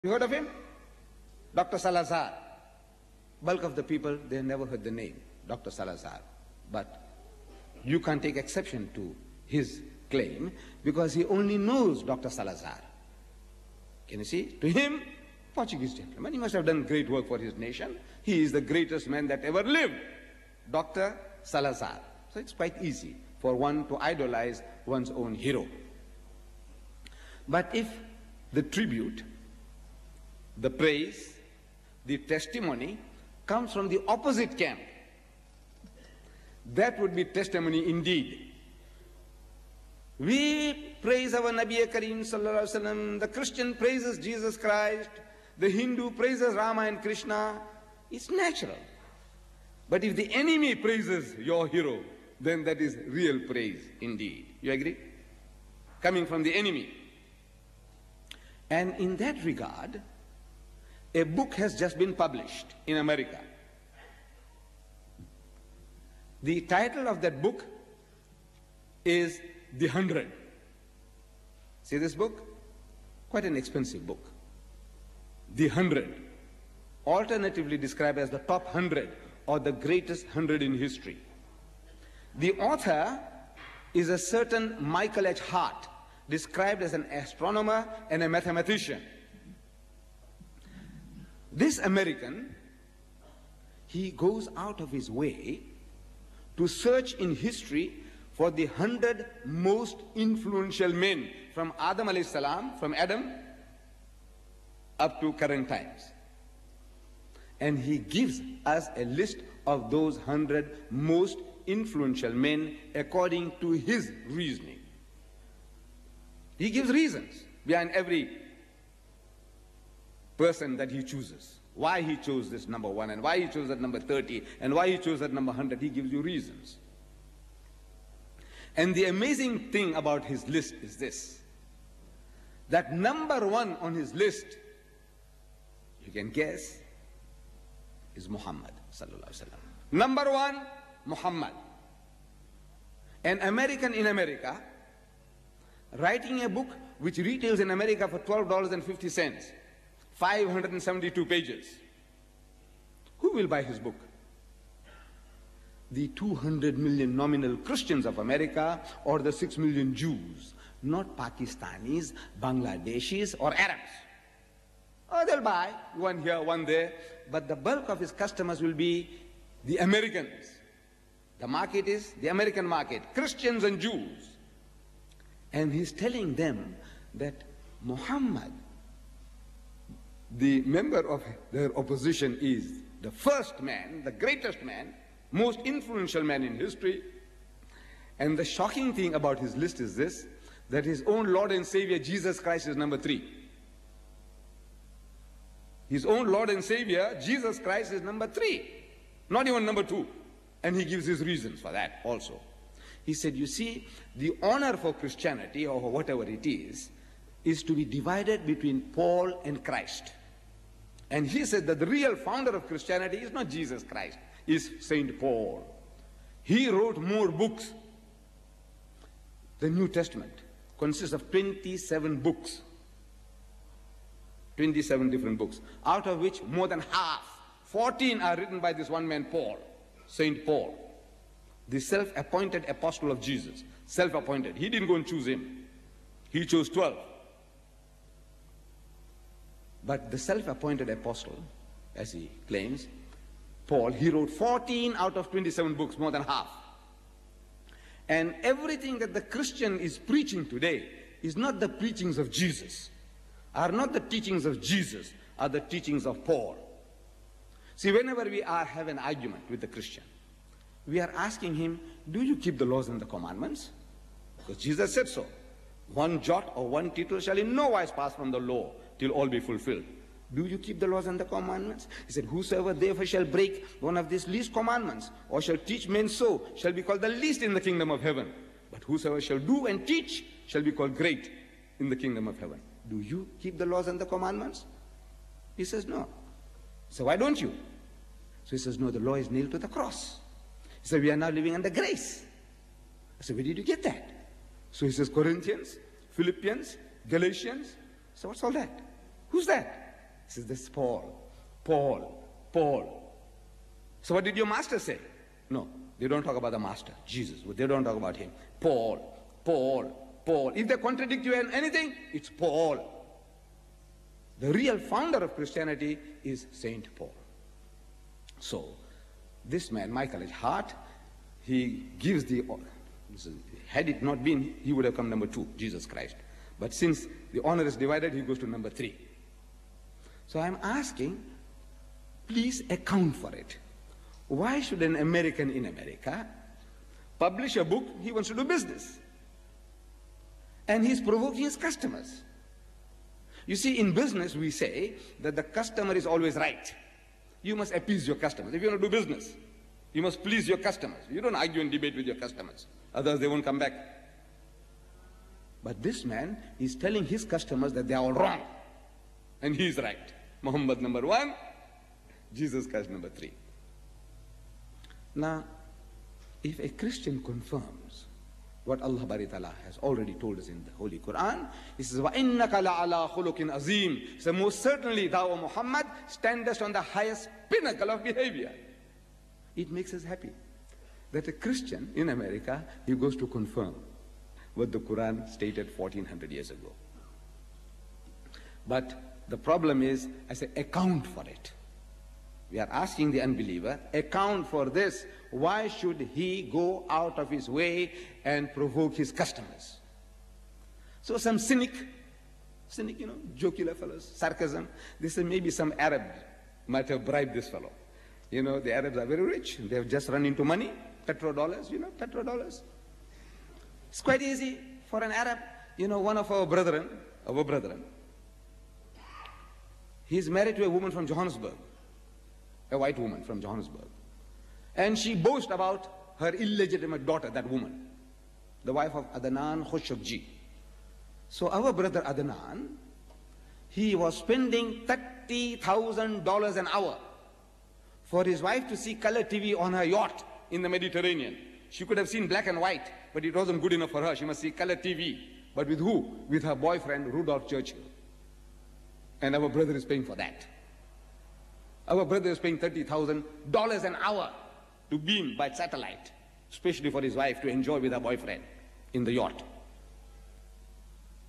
You heard of him? Dr. Salazar. Bulk of the people, they never heard the name, Dr. Salazar. But you can't take exception to his claim because he only knows Dr. Salazar. Can you see? To him, Portuguese gentleman, he must have done great work for his nation. He is the greatest man that ever lived, Dr. Salazar. So it's quite easy for one to idolize one's own hero. But if the tribute, the praise, the testimony comes from the opposite camp, that would be testimony indeed. We praise our Nabi Kareem Sallallahu Alaihi Wasallam, the Christian praises Jesus Christ, the Hindu praises Rama and Krishna. It's natural. But if the enemy praises your hero, then that is real praise indeed. You agree? Coming from the enemy. And in that regard, a book has just been published in America. The title of that book is The 100. See this book? Quite an expensive book. The 100. Alternatively described as the top 100 or the greatest 100 in history. The author is a certain Michael H. Hart, described as an astronomer and a mathematician. This American, he goes out of his way to search in history for the 100 most influential men from Adam alayhi salam, from Adam up to current times. And he gives us a list of those 100 most influential men according to his reasoning. He gives reasons behind every person that he chooses. Why he chose this number 1 and why he chose that number 30 and why he chose that number 100. He gives you reasons. And the amazing thing about his list is this, that number 1 on his list, you can guess, is Mohammed sallallahu alaihi wasallam. Number 1, Mohammed. An American in America, writing a book which retails in America for $12.50, 572 pages. Who will buy his book? The 200 million nominal Christians of America or the 6 million Jews, not Pakistanis, Bangladeshis or Arabs. Oh, they'll buy one here, one there, but the bulk of his customers will be the Americans. The market is the American market, Christians and Jews. And he's telling them that Muhammad, the member of their opposition, is the first man, the greatest man, most influential man in history. And the shocking thing about his list is this, that his own Lord and Savior Jesus Christ is number 3. His own Lord and Savior Jesus Christ is number 3, not even number 2. And he gives his reasons for that also. He said, you see, the honor for Christianity, or whatever it is to be divided between Paul and Christ. And he said that the real founder of Christianity is not Jesus Christ, is Saint Paul. He wrote more books. The New Testament consists of 27 books. 27 different books, out of which more than half, 14 are written by this one man, Paul, Saint Paul, the self-appointed apostle of Jesus. Self-appointed. He didn't go and choose him. He chose 12. But the self-appointed apostle, as he claims, Paul, he wrote 14 out of 27 books, more than half. And everything that the Christian is preaching today is not the preachings of Jesus, are not the teachings of Jesus, are the teachings of Paul. See, whenever we have an argument with the Christian, we are asking him, do you keep the laws and the commandments? Because Jesus said so. One jot or one tittle shall in no wise pass from the law till all be fulfilled. Do you keep the laws and the commandments? He said, whosoever therefore shall break one of these least commandments, or shall teach men so, shall be called the least in the kingdom of heaven. But whosoever shall do and teach shall be called great in the kingdom of heaven. Do you keep the laws and the commandments? He says, no. So why don't you? So he says, no, the law is nailed to the cross. He said, we are now living under grace. I said, where did you get that? So he says, Corinthians, Philippians, Galatians. So what's all that? Who's that? He says, this is Paul, Paul, Paul. So what did your master say? No, they don't talk about the master, Jesus. They don't talk about him. Paul, Paul, Paul. If they contradict you in anything, it's Paul. The real founder of Christianity is Saint Paul. So, this man, Michael H. Hart, he gives the, had it not been, he would have come number 2, Jesus Christ. But since the honor is divided, he goes to number 3. So I'm asking, please account for it. Why should an American in America publish a book? He wants to do business. And he's provoking his customers. You see, in business, we say that the customer is always right. You must appease your customers. If you want to do business, you must please your customers. You don't argue and debate with your customers. Otherwise, they won't come back. But this man is telling his customers that they are all wrong. And he's right. Muhammad number 1, Jesus Christ number 3. Now, if a Christian confirms what Allah Bari Ta'ala has already told us in the Holy Quran, He says, وَإِنَّكَ لَعَلَىٰ خُلُقٍ عَظِيمٍ. So most certainly thou, O Muhammad, standest on the highest pinnacle of behavior. It makes us happy that a Christian in America, he goes to confirm what the Quran stated 1400 years ago. But the problem is, I say, account for it. We are asking the unbeliever, account for this. Why should he go out of his way and provoke his customers? So some cynic, you know, jocular fellows, sarcasm. They say maybe some Arab might have bribed this fellow. You know, the Arabs are very rich. They have just run into money, petrodollars, you know, petrodollars. It's quite easy for an Arab. You know, one of our brethren, he's married to a woman from Johannesburg, a white woman from Johannesburg. And she boasts about her illegitimate daughter, that woman, the wife of Adnan Khoshoggi. So our brother Adnan, he was spending $30,000 an hour for his wife to see color TV on her yacht in the Mediterranean. She could have seen black and white, but it wasn't good enough for her. She must see color TV. But with who? With her boyfriend, Rudolph Churchill. And our brother is paying for that. Our brother is paying $30,000 an hour to beam by satellite, especially for his wife to enjoy with her boyfriend in the yacht.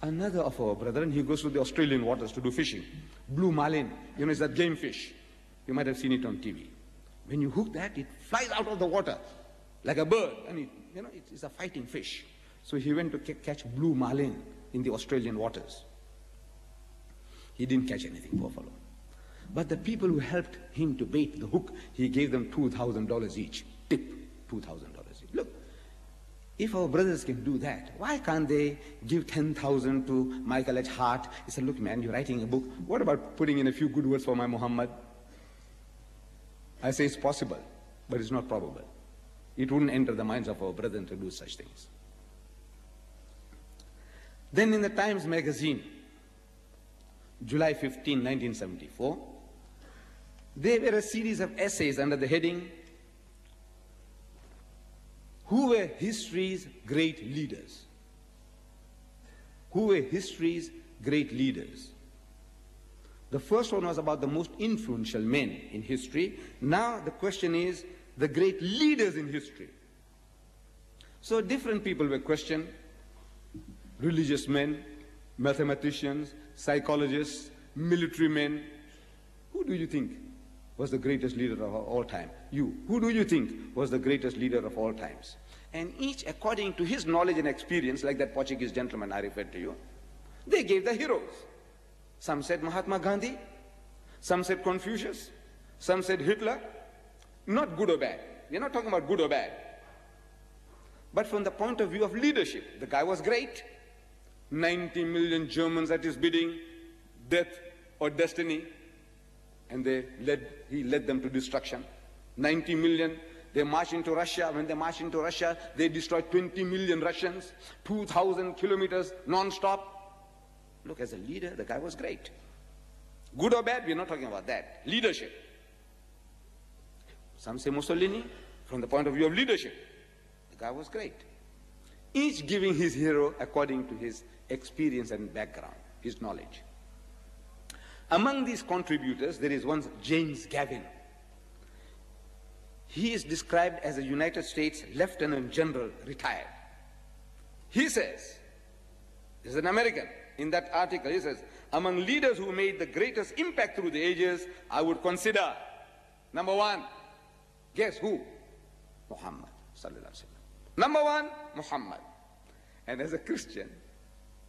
Another of our brethren, he goes to the Australian waters to do fishing. Blue marlin, you know, it's that game fish. You might have seen it on TV. When you hook that, it flies out of the water like a bird, and it, you know, it's a fighting fish. So he went to catch blue marlin in the Australian waters. He didn't catch anything, poor fellow. But the people who helped him to bait the hook, he gave them $2,000 each. Tip, $2,000 each. Look, if our brothers can do that, why can't they give $10,000 to Michael H. Hart? He said, look man, you're writing a book. What about putting in a few good words for my Muhammad? I say it's possible, but it's not probable. It wouldn't enter the minds of our brethren to do such things. Then in the Times magazine, July 15, 1974, there were a series of essays under the heading, Who were history's great leaders? Who were history's great leaders? The first one was about the most influential men in history. Now the question is the great leaders in history. So different people were questioned, religious men, mathematicians, psychologists, military men. Who do you think was the greatest leader of all time? You. Who do you think was the greatest leader of all times? And each according to his knowledge and experience, like that Portuguese gentleman I referred to you, they gave the heroes. Some said Mahatma Gandhi, some said Confucius, some said Hitler. Not good or bad. We're not talking about good or bad. But from the point of view of leadership, the guy was great. 90 million Germans at his bidding, death or destiny, and he led them to destruction. 90 million, they marched into Russia. When they marched into Russia, they destroyed 20 million Russians, 2,000 kilometers non-stop. Look, as a leader, the guy was great. Good or bad, we're not talking about that. Leadership. Some say Mussolini, from the point of view of leadership, the guy was great. Each giving his hero according to his experience and background, his knowledge. Among these contributors, there is one James Gavin. He is described as a United States Lieutenant General, retired. He says, he's an American, in that article he says, among leaders who made the greatest impact through the ages, I would consider, number one, guess who? Mohammed. Number one, Mohammed. And as a Christian,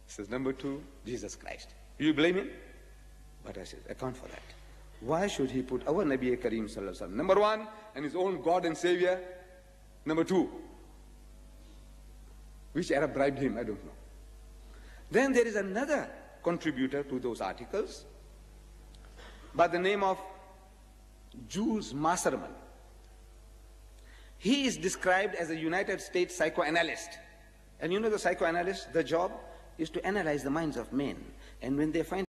he says, number two, Jesus Christ. You blame him? But I said, account for that. Why should he put our Nabi Kareem sallallahu alaihi wasallam number one and his own God and Savior number two? Which Arab bribed him? I don't know. Then there is another contributor to those articles by the name of Jules Masserman. He is described as a United States psychoanalyst. And you know the psychoanalyst, the job is to analyze the minds of men. And when they find